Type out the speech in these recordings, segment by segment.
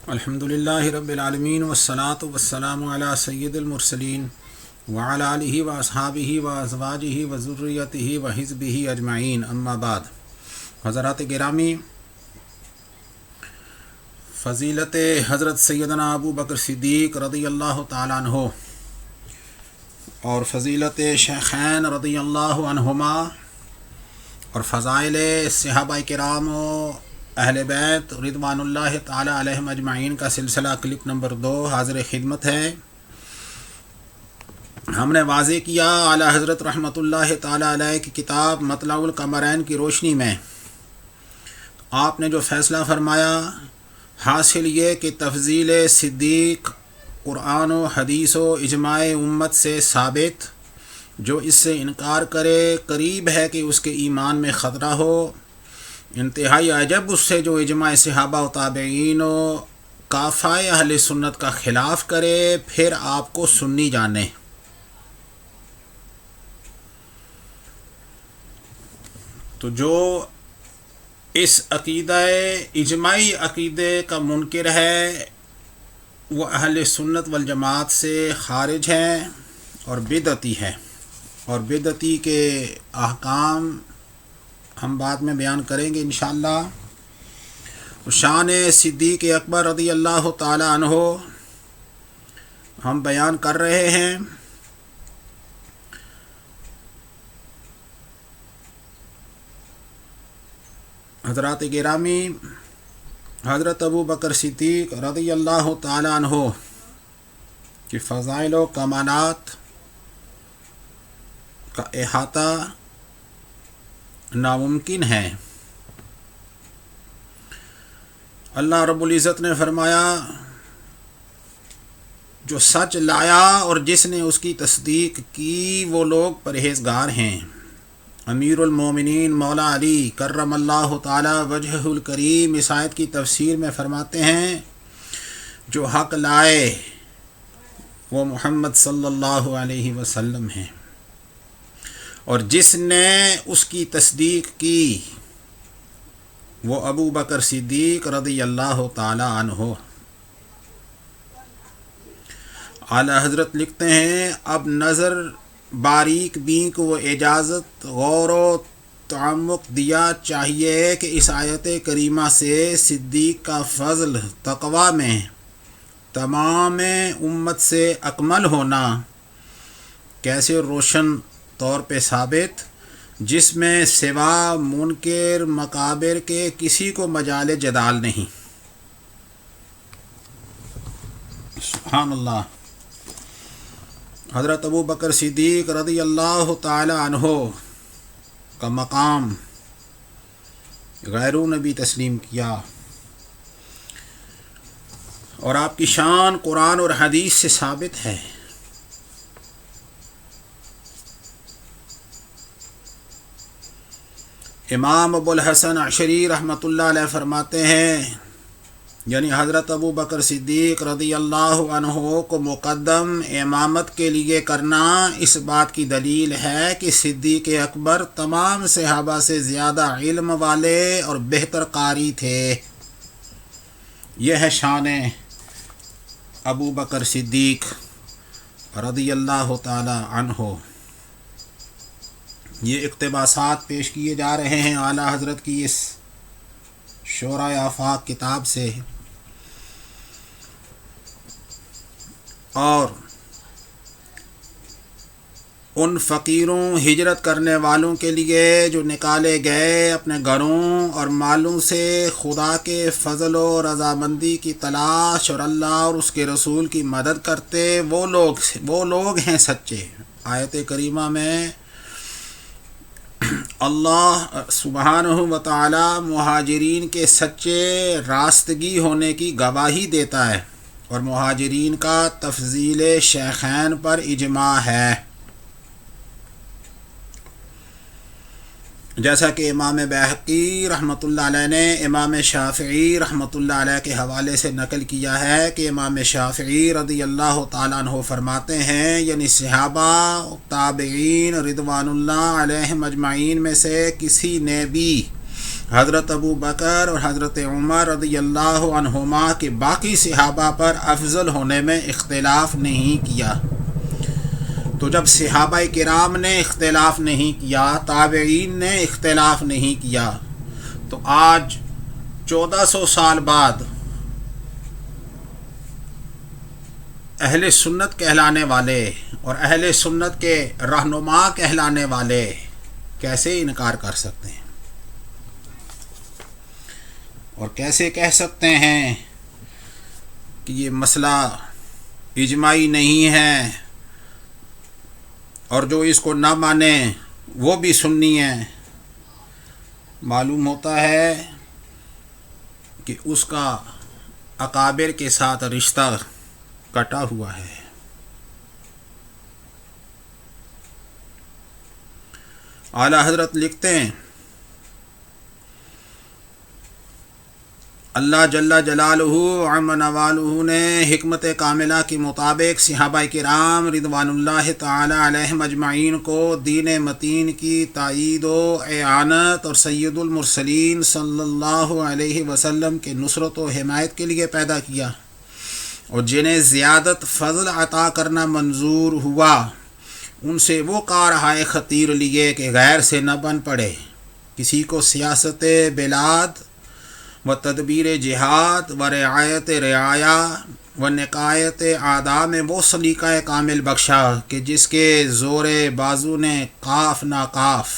الحمدللہ رب العالمین والصلاة والسلام علی سید المرسلین وعلی آلہ واصحابہ وازواجہ وذریتہ وحزبہ اجمعین، اما بعد۔ حضرات گرامی، فضیلت حضرت سیدنا ابو بکر صدیق رضی اللہ تعالیٰ عنہ اور فضیلت شیخین رضی اللہ عنہما اور فضائل صحابہ کرام و اہل بیت رضوان اللہ تعالی علیہم اجمعین کا سلسلہ کلپ نمبر 2 حاضر خدمت ہے۔ ہم نے واضح کیا اعلیٰ حضرت رحمۃ اللہ تعالی علیہ کی کتاب مطلع القمرین کی روشنی میں آپ نے جو فیصلہ فرمایا، حاصل یہ کہ تفضیل صدیق قرآن و حدیث و اجماع امت سے ثابت، جو اس سے انکار کرے قریب ہے کہ اس کے ایمان میں خطرہ ہو۔ انتہائی عجب اس سے جو اجماع صحابہ و تابعین و کافہ اہل سنت کا خلاف کرے، پھر آپ کو سنی جانے۔ تو جو اس عقیدہ اجماعی عقیدے کا منکر ہے وہ اہل سنت والجماعت سے خارج ہیں اور بدعتی ہے، اور بدعتی کے احکام ہم بعد میں بیان کریں گے انشاءاللہ۔ شان صدیق اکبر رضی اللہ تعالی عنہ ہم بیان کر رہے ہیں۔ حضرات گرامی، حضرت ابو بکر صدیق رضی اللہ تعالی عنہ کی فضائل و کمالات کا احاطہ ناممکن ہے۔ اللہ رب العزت نے فرمایا، جو سچ لایا اور جس نے اس کی تصدیق کی وہ لوگ پرہیزگار ہیں۔ امیر المومنین مولا علی کرم اللہ تعالی وجہہ الکریم اس آیت کی تفسیر میں فرماتے ہیں، جو حق لائے وہ محمد صلی اللہ علیہ وسلم ہیں، اور جس نے اس کی تصدیق کی وہ ابو بکر صدیق رضی اللہ تعالی عنہ۔ اعلیٰ حضرت لکھتے ہیں، اب نظر باریک بین کو وہ اجازت غور و تعمق دیا چاہیے کہ اس آیت کریمہ سے صدیق کا فضل تقوی میں تمام امت سے اکمل ہونا کیسے روشن طور پہ ثابت، جس میں سوا منکر مکابر کے کسی کو مجال جدال نہیں۔ سبحان اللہ۔ حضرت ابو بکر صدیق رضی اللہ تعالی عنہ کا مقام غیروں نے بھی تسلیم کیا، اور آپ کی شان قرآن اور حدیث سے ثابت ہے۔ امام ابو الحسن عشری رحمۃ اللہ علیہ فرماتے ہیں، یعنی حضرت ابو بکر صدیق رضی اللہ عنہ کو مقدم امامت کے لیے کرنا اس بات کی دلیل ہے کہ صدیق اکبر تمام صحابہ سے زیادہ علم والے اور بہتر قاری تھے۔ یہ ہے شان ابو بکر صدیق رضی اللہ تعالی عنہ۔ یہ اقتباسات پیش کیے جا رہے ہیں اعلیٰ حضرت کی اس شورائے آفاق کتاب سے، اور ان فقیروں ہجرت کرنے والوں کے لیے جو نکالے گئے اپنے گھروں اور مالوں سے خدا کے فضل و رضامندی کی تلاش اور اللہ اور اس کے رسول کی مدد کرتے، وہ لوگ ہیں سچے۔ آیت کریمہ میں اللہ سبحانہ و تعالی مہاجرین کے سچے راستگی ہونے کی گواہی دیتا ہے، اور مہاجرین کا تفضیل شیخین پر اجماع ہے، جیسا کہ امام بہقی رحمۃ اللہ علیہ نے امام شافعی رحمۃ اللہ علیہ کے حوالے سے نقل کیا ہے کہ امام شافعی رضی اللہ تعالیٰ عنہ فرماتے ہیں، یعنی صحابہ تابعین رضوان اللہ علیہم اجمعین میں سے کسی نے بھی حضرت ابو بکر اور حضرت عمر رضی اللہ عنہما کے باقی صحابہ پر افضل ہونے میں اختلاف نہیں کیا۔ تو جب صحابہ کرام نے اختلاف نہیں کیا، تابعین نے اختلاف نہیں کیا، تو آج 1400 سال بعد اہل سنت کہلانے والے اور اہل سنت کے رہنما کہلانے والے کیسے انکار کر سکتے ہیں، اور کیسے کہہ سکتے ہیں کہ یہ مسئلہ اجماعی نہیں ہے اور جو اس کو نہ مانے وہ بھی سنی ہے؟ معلوم ہوتا ہے کہ اس کا اکابر کے ساتھ رشتہ کٹا ہوا ہے۔ اعلی حضرت لکھتے ہیں اللہ جل جلالہ عم نوالہ نے حکمت کاملہ کے مطابق صحابہ کرام رضوان اللہ تعالی علیہم اجمعین کو دین متین کی تائید و اعانت اور سید المرسلین صلی اللہ علیہ وسلم کے نصرت و حمایت کے لیے پیدا کیا، اور جنہیں زیادت فضل عطا کرنا منظور ہوا ان سے وہ کارہائے خطیر لیے کہ غیر سے نہ بن پڑے۔ کسی کو سیاست بلاد و تدبیر جہاد و رعایت رعایا و نکایت اعداء میں وہ سلیقہ کامل بخشا کہ جس کے زور بازو نے قاف ناقاف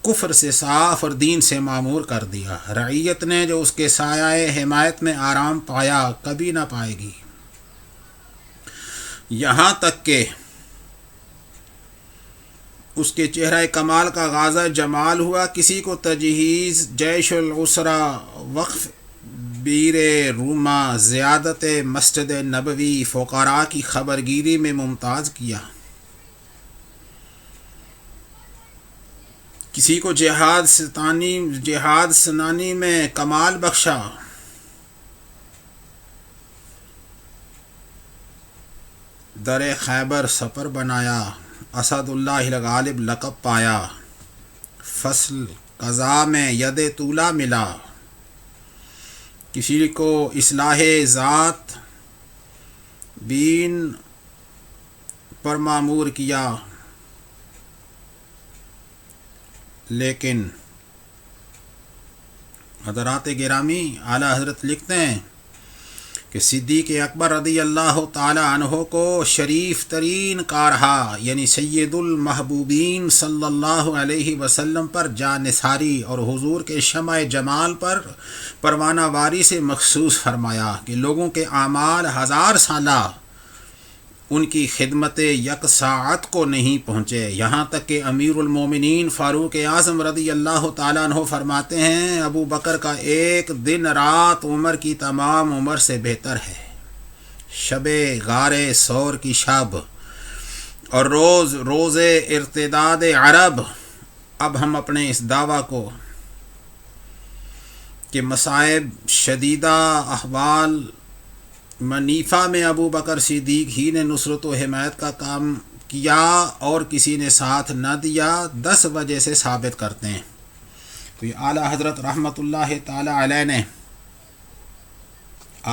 کفر سے صاف اور دین سے معمور کر دیا۔ رعیت نے جو اس کے سایہ حمایت میں آرام پایا کبھی نہ پائے گی، یہاں تک کہ اس کے چہرہ کمال کا غازہ جمال ہوا۔ کسی کو تجہیز جیش العسرہ، وقف بیر روما، زیادت مسجد نبوی، فقراء کی خبرگیری میں ممتاز کیا۔ کسی کو جہاد سنانی میں کمال بخشا۔ در خیبر سپر بنایا، اسد اللہ الغالب لقب پایا، فصل قضا میں ید طولہ ملا۔ کسی کو اصلاح ذات بین پر معمور کیا، لیکن حضرات گرامی اعلی حضرت لکھتے ہیں کہ صدیق اکبر رضی اللہ تعالی عنہ کو شریف ترین کارہا یعنی سید المحبوبین صلی اللہ علیہ وسلم پر جانثاری اور حضور کے شمع جمال پر پروانہ واری سے مخصوص فرمایا کہ لوگوں کے اعمال 1000 سالہ ان کی خدمت یک ساعت کو نہیں پہنچے۔ یہاں تک کہ امیر المومنین فاروق اعظم رضی اللہ تعالیٰ عنہ فرماتے ہیں ابو بکر کا ایک دن رات عمر کی تمام عمر سے بہتر ہے۔ شب غار سور کی شب اور روز ارتداد عرب۔ اب ہم اپنے اس دعویٰ کو کہ مصائب شدیدہ احوال منیفہ میں ابو بکر صدیق ہی نے نصرت و حمایت کا کام کیا اور کسی نے ساتھ نہ دیا 10 وجہ سے ثابت کرتے ہیں۔ تو یہ اعلیٰ حضرت رحمۃ اللہ تعالی علیہ نے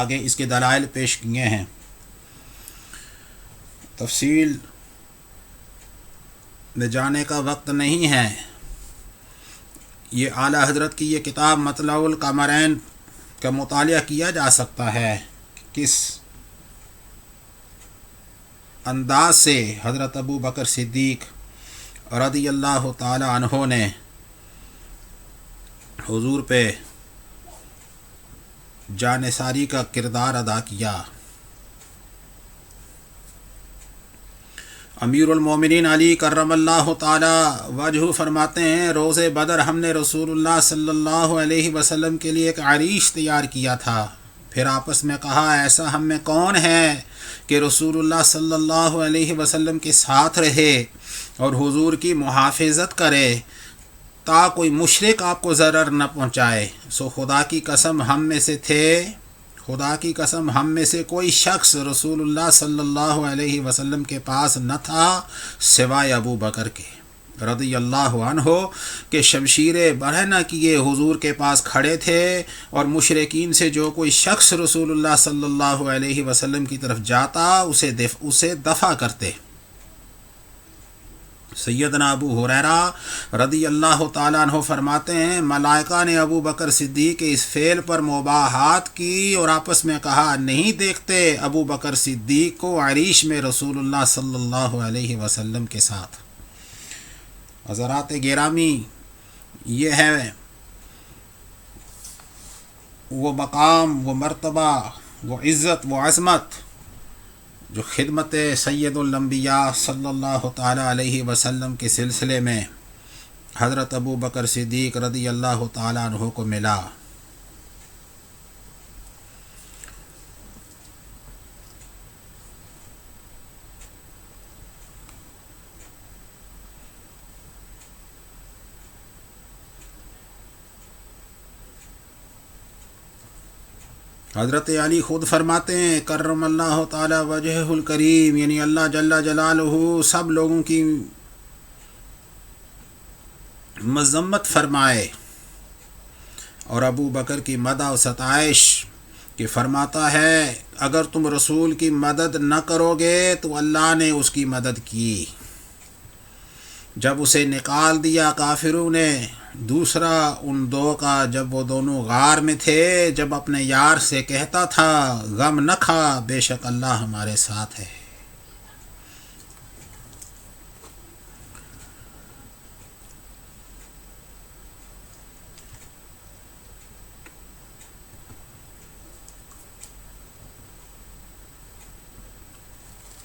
آگے اس کے دلائل پیش کیے ہیں۔ تفصیل میں جانے کا وقت نہیں ہے۔ یہ اعلیٰ حضرت کی یہ کتاب مطلع القمرین کا مطالعہ کیا جا سکتا ہے، کس انداز سے حضرت ابو بکر صدیق رضی اللہ تعالی عنہ نے حضور پہ جانثاری کا کردار ادا کیا۔ امیر المومنین علی کرم اللہ تعالی وجہ فرماتے ہیں روز بدر ہم نے رسول اللہ صلی اللہ علیہ وسلم کے لیے ایک عریش تیار کیا تھا، پھر آپس میں کہا ایسا ہم میں کون ہے کہ رسول اللہ صلی اللہ علیہ وسلم کے ساتھ رہے اور حضور کی محافظت کرے تا کوئی مشرک آپ کو ضرر نہ پہنچائے۔ سو خدا کی قسم ہم میں سے کوئی شخص رسول اللہ صلی اللہ علیہ وسلم کے پاس نہ تھا سوائے ابو بکر کے۔ رضی اللہ عنہ کہ شمشیر برہنہ کیے حضور کے پاس کھڑے تھے، اور مشرکین سے جو کوئی شخص رسول اللہ صلی اللہ علیہ وسلم کی طرف جاتا اسے دفع کرتے۔ سیدنا ابو ہریرہ رضی اللہ تعالیٰ عنہ فرماتے ہیں ملائکہ نے ابو بکر صدیق کے اس فعل پر مباحات کی اور آپس میں کہا نہیں دیکھتے ابو بکر صدیق کو عریش میں رسول اللہ صلی اللہ علیہ وسلم کے ساتھ۔ حضرات گرامی، یہ ہے وہ مقام، وہ مرتبہ، وہ عزت، وہ عظمت جو خدمت سید الانبیاء صلی اللہ تعالیٰ علیہ وسلم کے سلسلے میں حضرت ابو بکر صدیق رضی اللہ تعالیٰ عنہ کو ملا۔ حضرت علی خود فرماتے ہیں کرم اللہ تعالی وجہ الکریم، یعنی اللہ جل جلالہ سب لوگوں کی مذمت فرمائے، اور ابو بکر کی مدح و ستائش کہ فرماتا ہے اگر تم رسول کی مدد نہ کرو گے تو اللہ نے اس کی مدد کی۔ جب اسے نکال دیا کافروں نے، دوسرا ان دو کا جب وہ دونوں غار میں تھے، جب اپنے یار سے کہتا تھا غم نہ کھا بے شک اللہ ہمارے ساتھ ہے۔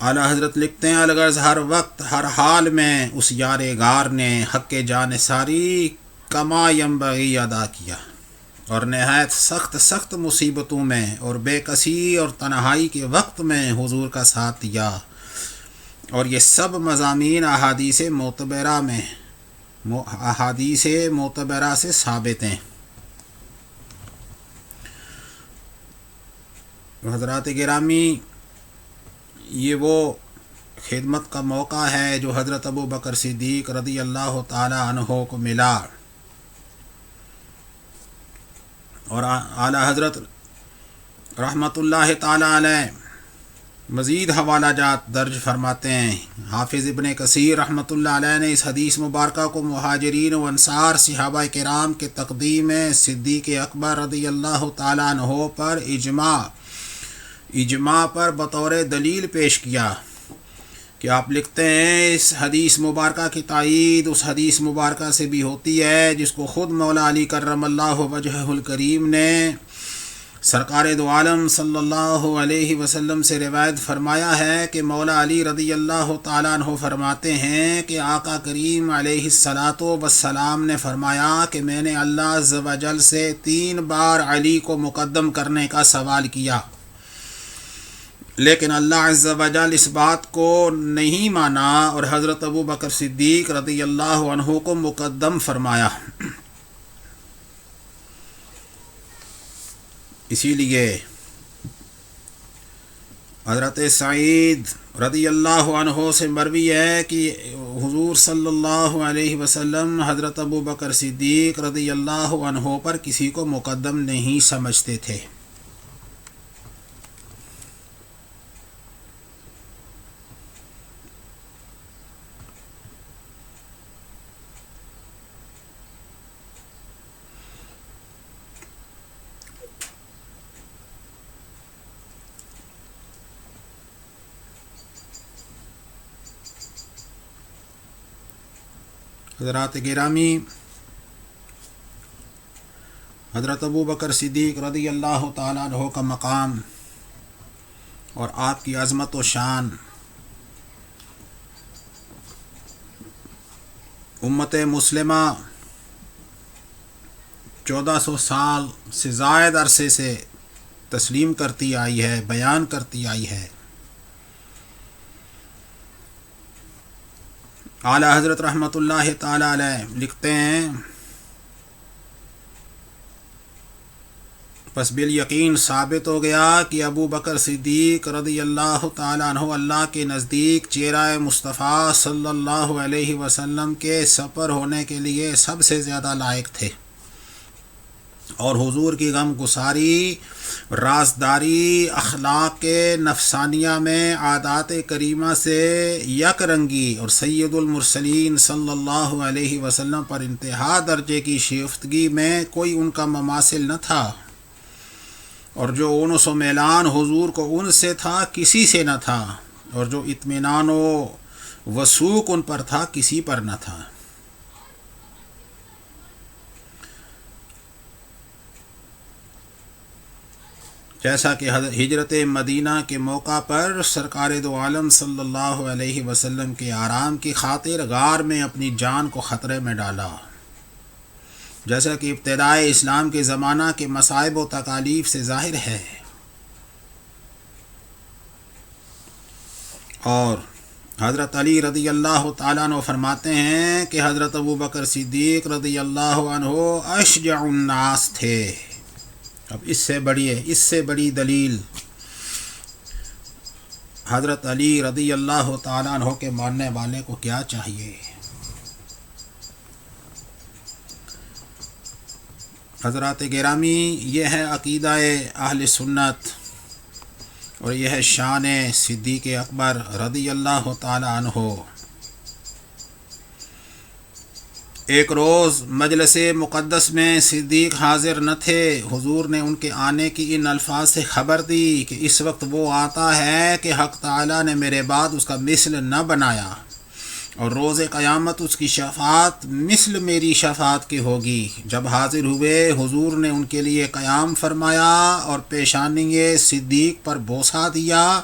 اعلیٰ حضرت لکھتے ہیں الغرض ہر وقت ہر حال میں اس یار غار نے حق جان ساری کما ینبغی ادا کیا، اور نہایت سخت مصیبتوں میں اور بے کسی اور تنہائی کے وقت میں حضور کا ساتھ دیا، اور یہ سب مضامین احادیث معتبرہ سے ثابت ہیں۔ حضرات گرامی، یہ وہ خدمت کا موقع ہے جو حضرت ابو بکر صدیق رضی اللہ تعالی عنہ کو ملا، اور اعلیٰ حضرت رحمۃ اللہ تعالی علیہ مزید حوالہ جات درج فرماتے ہیں۔ حافظ ابن کثیر رحمۃ اللہ علیہ نے اس حدیث مبارکہ کو مہاجرین و انصار صحابہ کرام کے تقدیم صدیق اکبر رضی اللہ تعالی عنہ پر اجماع پر بطور دلیل پیش کیا کہ آپ لکھتے ہیں اس حدیث مبارکہ کی تائید اس حدیث مبارکہ سے بھی ہوتی ہے جس کو خود مولا علی کرم اللہ وجہہ الکریم نے سرکار دو عالم صلی اللہ علیہ وسلم سے روایت فرمایا ہے کہ مولا علی رضی اللہ تعالیٰ عنہ فرماتے ہیں کہ آقا کریم علیہ الصلاۃ والسلام نے فرمایا کہ میں نے اللہ عز و جل سے 3 بار علی کو مقدم کرنے کا سوال کیا، لیکن اللہ عز و جل اس بات کو نہیں مانا اور حضرت ابو بکر صدیق رضی اللہ عنہ کو مقدم فرمایا۔ اسی لیے حضرت سعید رضی اللہ عنہ سے مروی ہے کہ حضور صلی اللہ علیہ وسلم حضرت ابو بکر صدیق رضی اللہ عنہ پر کسی کو مقدم نہیں سمجھتے تھے۔ حضرات گرامی، حضرت ابو بکر صدیق رضی اللہ تعالیٰ عنہ کا مقام اور آپ کی عظمت و شان امت مسلمہ 1400 سال سے زائد عرصے سے تسلیم کرتی آئی ہے، بیان کرتی آئی ہے۔ اعلیٰ حضرت رحمۃ اللہ تعالی علیہ لکھتے ہیں پس بالیقین ثابت ہو گیا کہ ابو بکر صدیق رضی اللہ تعالیٰ عنہ اللہ کے نزدیک چہرہ مصطفیٰ صلی اللہ علیہ وسلم کے سپر ہونے کے لیے سب سے زیادہ لائق تھے، اور حضور کی غم گساری، رازداری، اخلاق نفسانیہ میں عادات کریمہ سے یک رنگی اور سید المرسلین صلی اللہ علیہ وسلم پر انتہا درجے کی شیفتگی میں کوئی ان کا مماثل نہ تھا، اور جو انس و میلان حضور کو ان سے تھا کسی سے نہ تھا، اور جو اطمینان و وثوق ان پر تھا کسی پر نہ تھا۔ جیسا کہ ہجرت مدینہ کے موقع پر سرکار دو عالم صلی اللہ علیہ وسلم کے آرام کی خاطر غار میں اپنی جان کو خطرے میں ڈالا، جیسا کہ ابتدائے اسلام کے زمانہ کے مصائب و تکالیف سے ظاہر ہے۔ اور حضرت علی رضی اللہ تعالیٰ عنہ فرماتے ہیں کہ حضرت ابو بکر صدیق رضی اللہ عنہ اشجع الناس تھے۔ اب اس سے بڑی دلیل حضرت علی رضی اللہ تعالیٰ عنہ کے ماننے والے کو کیا چاہیے۔ حضرات گرامی، یہ ہے عقیدہ اہل سنت، اور یہ ہے شان صدیق اکبر رضی اللہ تعالی عنہ۔ ایک روز مجلس مقدس میں صدیق حاضر نہ تھے، حضور نے ان کے آنے کی ان الفاظ سے خبر دی کہ اس وقت وہ آتا ہے کہ حق تعالی نے میرے بعد اس کا مثل نہ بنایا، اور روز قیامت اس کی شفاعت مثل میری شفاعت کی ہوگی۔ جب حاضر ہوئے، حضور نے ان کے لیے قیام فرمایا اور پیشانی صدیق پر بوسہ دیا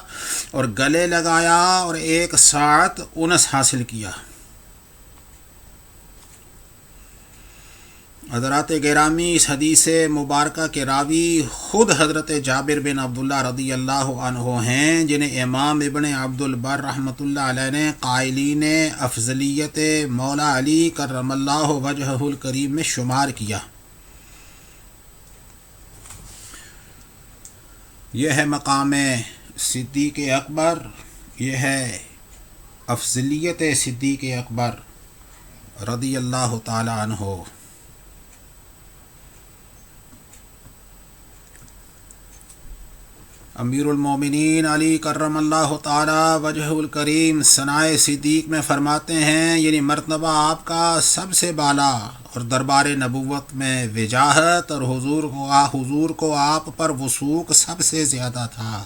اور گلے لگایا اور 1 ساعت انس حاصل کیا۔ حضرات گرامی، اس حدیث مبارکہ کے راوی خود حضرت جابر بن عبداللہ رضی اللہ عنہ ہیں، جنہیں امام ابن عبد البر رحمۃ اللہ علیہ نے قائلین افضلیت مولا علی کرم اللہ وجہہ الکریم میں شمار کیا۔ یہ ہے مقام صدیق اکبر، یہ ہے افضلیت صدیق اکبر رضی اللہ تعالی عنہ۔ امیر المومنین علی کرم اللہ تعالی وجہ الکریم ثنائے صدیق میں فرماتے ہیں، یعنی مرتبہ آپ کا سب سے بالا اور دربار نبوت میں وجاہت، اور حضور کو آپ پر وثوق سب سے زیادہ تھا۔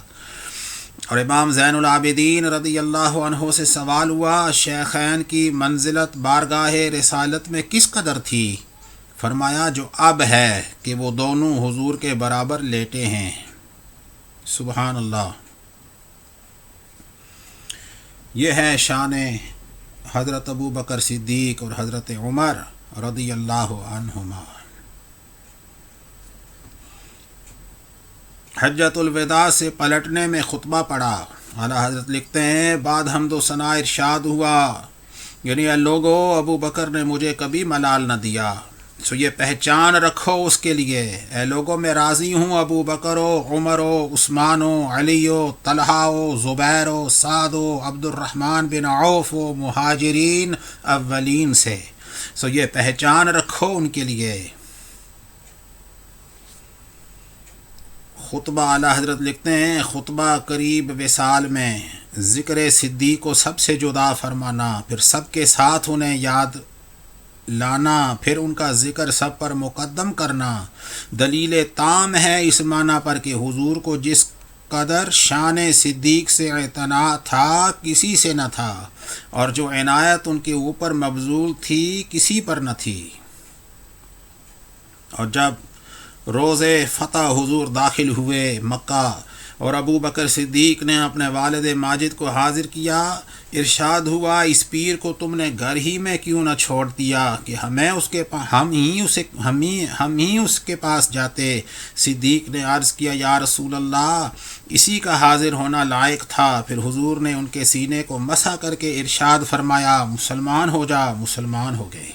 اور امام زین العابدین رضی اللہ عنہ سے سوال ہوا، شیخین کی منزلت بارگاہ رسالت میں کس قدر تھی؟ فرمایا جو اب ہے کہ وہ دونوں حضور کے برابر لیٹے ہیں۔ سبحان اللہ۔ یہ ہے شان حضرت ابو بکر صدیق اور حضرت عمر رضی اللہ عنہما۔ حجۃ الوداع سے پلٹنے میں خطبہ پڑھا۔ اعلیٰ حضرت لکھتے ہیں، بعد حمد و ثنا ارشاد ہوا، یعنی اے لوگو، ابو بکر نے مجھے کبھی ملال نہ دیا، سو یہ پہچان رکھو اس کے لیے، اے لوگوں میں راضی ہوں ابو بکر و عمر و عثمان و علی و طلحہ و زبیر و سعد و عبد الرحمن بن عوف و مہاجرین اولین سے، سو یہ پہچان رکھو ان کے لیے۔ خطبہ اعلیٰ حضرت لکھتے ہیں، خطبہ قریب وصال میں ذکر صدیق کو سب سے جدا فرمانا، پھر سب کے ساتھ انہیں یاد لانا، پھر ان کا ذکر سب پر مقدم کرنا، دلیل تام ہے اس معنی پر کہ حضور کو جس قدر شان صدیق سے اعتنا تھا کسی سے نہ تھا، اور جو عنایت ان کے اوپر مبذول تھی کسی پر نہ تھی۔ اور جب روز فتح حضور داخل ہوئے مکہ اور ابو بکر صدیق نے اپنے والد ماجد کو حاضر کیا، ارشاد ہوا، اس پیر کو تم نے گھر ہی میں کیوں نہ چھوڑ دیا کہ ہم ہی اس کے پاس جاتے۔ صدیق نے عرض کیا، یا رسول اللہ، اسی کا حاضر ہونا لائق تھا۔ پھر حضور نے ان کے سینے کو مسح کر کے ارشاد فرمایا، مسلمان ہو جا، مسلمان ہو گئے۔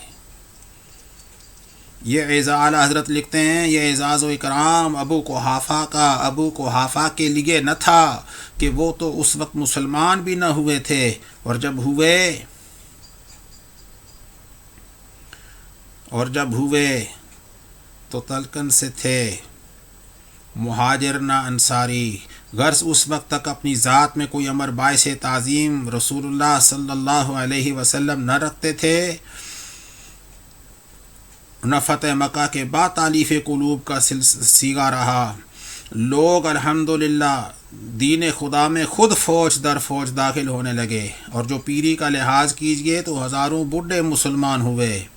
یہ اعزاز حضرت لکھتے ہیں یہ اعزاز و اکرام ابو قحافہ کے لیے نہ تھا کہ وہ تو اس وقت مسلمان بھی نہ ہوئے تھے، اور جب ہوئے تو تلکن سے تھے، مہاجر نہ انصاری، غرض اس وقت تک اپنی ذات میں کوئی امر باعث تعظیم رسول اللہ صلی اللہ علیہ وسلم نہ رکھتے تھے، نہ فتح مکہ کے بعد تالیف قلوب کا سیگا رہا۔ لوگ الحمدللہ دین خدا میں خود فوج در فوج داخل ہونے لگے، اور جو پیری کا لحاظ کیجئے تو ہزاروں بڈھے مسلمان ہوئے۔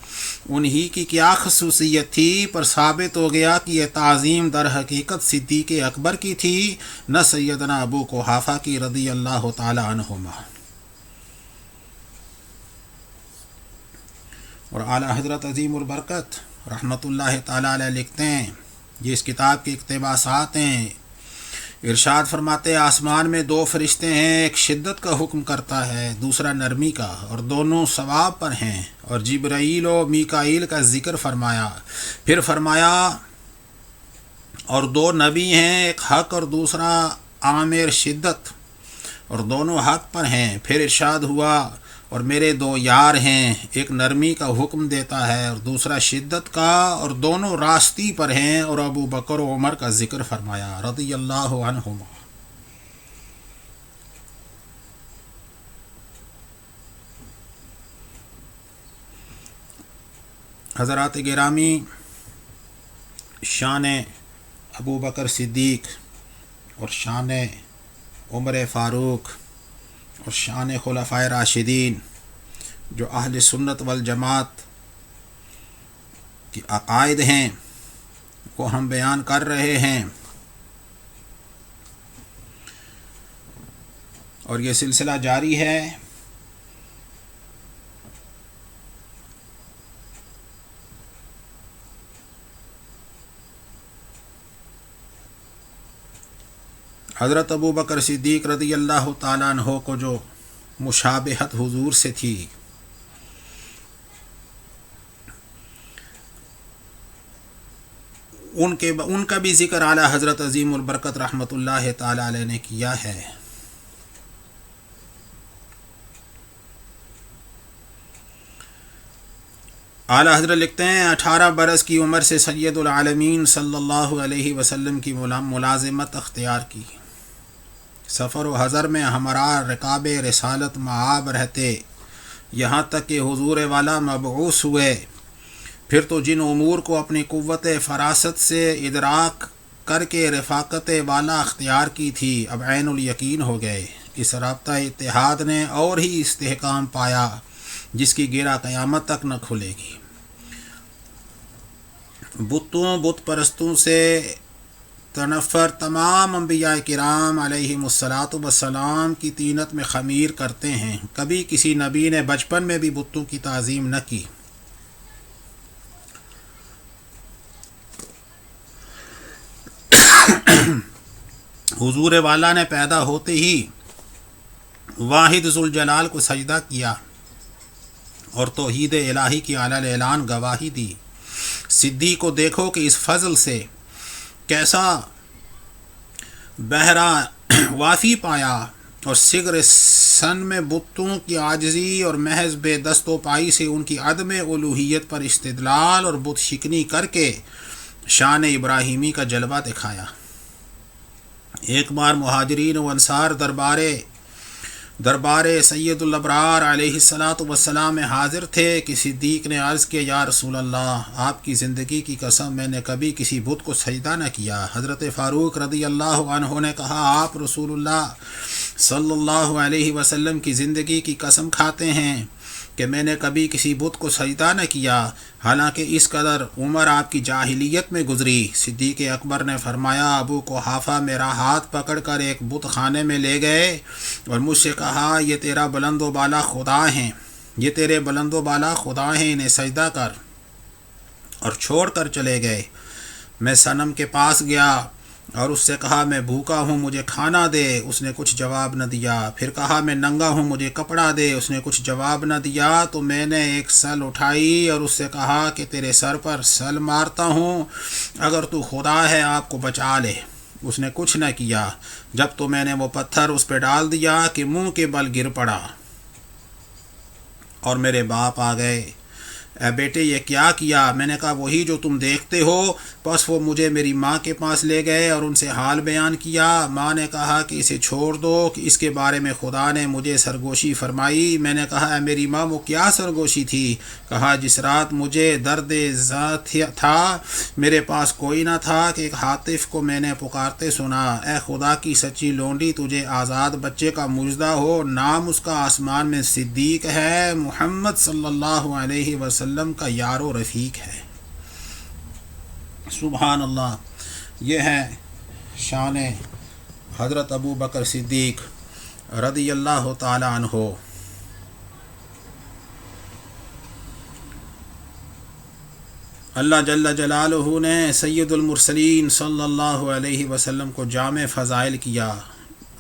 انہی کی کیا خصوصیت تھی، پر ثابت ہو گیا کہ یہ تعظیم در حقیقت صدیق اکبر کی تھی، نہ سیدنا ابو قحافہ کی رضی اللہ تعالی عنہما۔ اور اعلیٰ حضرت عظیم البرکت رحمۃ اللہ تعالی علیہ لکھتے ہیں، یہ اس کتاب کے اقتباسات ہیں، ارشاد فرماتے آسمان میں دو فرشتے ہیں، ایک شدت کا حکم کرتا ہے، دوسرا نرمی کا، اور دونوں ثواب پر ہیں، اور جبرائیل و میکائیل کا ذکر فرمایا، پھر فرمایا اور دو نبی ہیں، ایک حق اور دوسرا عامر شدت، اور دونوں حق پر ہیں، پھر ارشاد ہوا اور میرے دو یار ہیں، ایک نرمی کا حکم دیتا ہے اور دوسرا شدت کا، اور دونوں راستی پر ہیں، اور ابو بکر و عمر کا ذکر فرمایا رضی اللہ عنہما۔ حضرات گرامی، شان ابو بکر صدیق اور شان عمر فاروق اور شان خلفائے راشدین جو اہل سنت والجماعت کی عقائد ہیں وہ ہم بیان کر رہے ہیں، اور یہ سلسلہ جاری ہے۔ حضرت ابو بکر صدیق رضی اللہ تعالیٰ عنہ کو جو مشابہت حضور سے تھی، ان کا بھی ذکر اعلیٰ حضرت عظیم البرکت رحمۃ اللہ تعالی علیہ نے کیا ہے۔ اعلیٰ حضرت لکھتے ہیں 18 برس کی عمر سے سید العالمین صلی اللہ علیہ وسلم کی ملازمت اختیار کی، سفر و حضر میں ہمراہ رکاب رسالت معاب رہتے، یہاں تک کہ حضور والا مبعوث ہوئے، پھر تو جن امور کو اپنی قوت فراست سے ادراک کر کے رفاقت والا اختیار کی تھی اب عین الیقین ہو گئے۔ اس رابطہ اتحاد نے اور ہی استحکام پایا جس کی گرہ قیامت تک نہ کھلے گی۔ بت پرستوں سے تنفر تمام انبیاء کرام علیہم الصلاۃ والسلام کی طینت میں خمیر کرتے ہیں، کبھی کسی نبی نے بچپن میں بھی بتوں کی تعظیم نہ کی۔ حضور والا نے پیدا ہوتے ہی واحد ذوالجلال کو سجدہ کیا اور توحید الہی کی اعلی اعلان گواہی دی۔ صدیق کو دیکھو کہ اس فضل سے کیسا بہرا وافی پایا، اور صغر سن میں بتوں کی عاجزی اور محض بے دست و پائی سے ان کی عدم الوہیت پر استدلال اور بت شکنی کر کے شان ابراہیمی کا جلوہ دکھایا۔ ایک بار مہاجرین و انصار دربار سید الابرار علیہ الصلاۃ والسلام میں حاضر تھے کہ صدیق نے عرض کیا یا رسول اللہ، آپ کی زندگی کی قسم میں نے کبھی کسی بت کو سجدہ نہ کیا۔ حضرت فاروق رضی اللہ عنہ نے کہا آپ رسول اللہ صلی اللہ علیہ وسلم کی زندگی کی قسم کھاتے ہیں کہ میں نے کبھی کسی بت کو سجدہ نہ کیا، حالانکہ اس قدر عمر آپ کی جاہلیت میں گزری۔ صدیق اکبر نے فرمایا ابو قحافہ میرا ہاتھ پکڑ کر ایک بت خانے میں لے گئے اور مجھ سے کہا یہ تیرا بلند و بالا خدا ہیں، یہ تیرے بلند و بالا خدا ہیں، انہیں سجدہ کر، اور چھوڑ کر چلے گئے۔ میں صنم کے پاس گیا اور اس سے کہا میں بھوکا ہوں مجھے کھانا دے، اس نے کچھ جواب نہ دیا۔ پھر کہا میں ننگا ہوں مجھے کپڑا دے، اس نے کچھ جواب نہ دیا۔ تو میں نے ایک سل اٹھائی اور اس سے کہا کہ تیرے سر پر سل مارتا ہوں، اگر تو خدا ہے آپ کو بچا لے۔ اس نے کچھ نہ کیا۔ جب تو میں نے وہ پتھر اس پہ ڈال دیا کہ منہ کے بل گر پڑا اور میرے باپ آ گئے۔ اے بیٹے یہ کیا کیا؟ میں نے کہا وہی جو تم دیکھتے ہو۔ بس وہ مجھے میری ماں کے پاس لے گئے اور ان سے حال بیان کیا۔ ماں نے کہا کہ اسے چھوڑ دو، کہ اس کے بارے میں خدا نے مجھے سرگوشی فرمائی۔ میں نے کہا اے میری ماں وہ کیا سرگوشی تھی؟ کہا جس رات مجھے درد ذات تھا، میرے پاس کوئی نہ تھا کہ ایک ہاتف کو میں نے پکارتے سنا، اے خدا کی سچی لونڈی تجھے آزاد بچے کا مژدہ ہو، نام اس کا آسمان میں صدیق ہے، محمد صلی اللہ علیہ وسلم کا یار و رفیق ہے۔ سبحان اللہ، یہ ہے شان حضرت ابو بکر صدیق رضی اللہ تعالی عنہ۔ اللہ جل جلالہ نے سید المرسلین صلی اللہ علیہ وسلم کو جامع فضائل کیا۔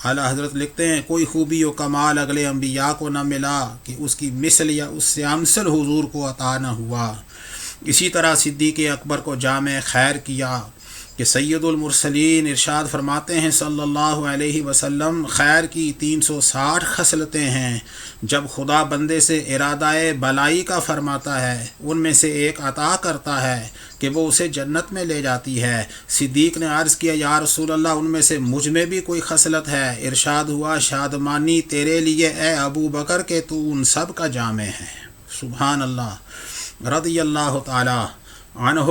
اعلیٰ حضرت لکھتے ہیں کوئی خوبی و کمال اگلے انبیاء کو نہ ملا کہ اس کی مثل یا اس سے امثل حضور کو عطا نہ ہوا۔ اسی طرح صدیق اکبر کو جامع خیر کیا کہ سید المرسلین ارشاد فرماتے ہیں صلی اللہ علیہ وسلم، خیر کی 360 خصلتیں ہیں، جب خدا بندے سے ارادہ بلائی کا فرماتا ہے ان میں سے ایک عطا کرتا ہے کہ وہ اسے جنت میں لے جاتی ہے۔ صدیق نے عرض کیا یا رسول اللہ ان میں سے مجھ میں بھی کوئی خصلت ہے؟ ارشاد ہوا شادمانی تیرے لیے اے ابو بکر کہ تو ان سب کا جامع ہے۔ سبحان اللہ، رضی اللہ تعالی عنہ۔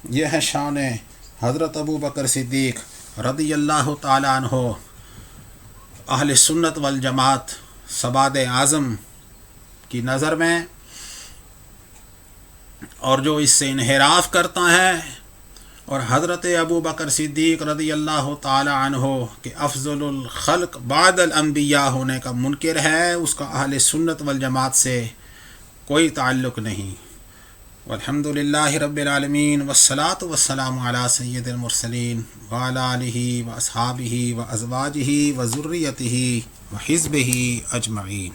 یہ ہے شان حضرت ابو بکر صدیق رضی اللہ تعالی عنہ، اہل سنت والجماعت سباد اعظم کی نظر میں، اور جو اس سے انحراف کرتا ہے اور حضرت ابو بکر صدیق رضی اللہ تعالی عنہ کہ افضل الخلق بعد الانبیاء ہونے کا منکر ہے، اس کا اہل سنت والجماعت سے کوئی تعلق نہیں۔ والحمد للہ رب العالمین، والصلاة والسلام علی سید المرسلین وعلی آلہ واصحابہ وازواجہ وذریتہ وحزبہ اجمعین۔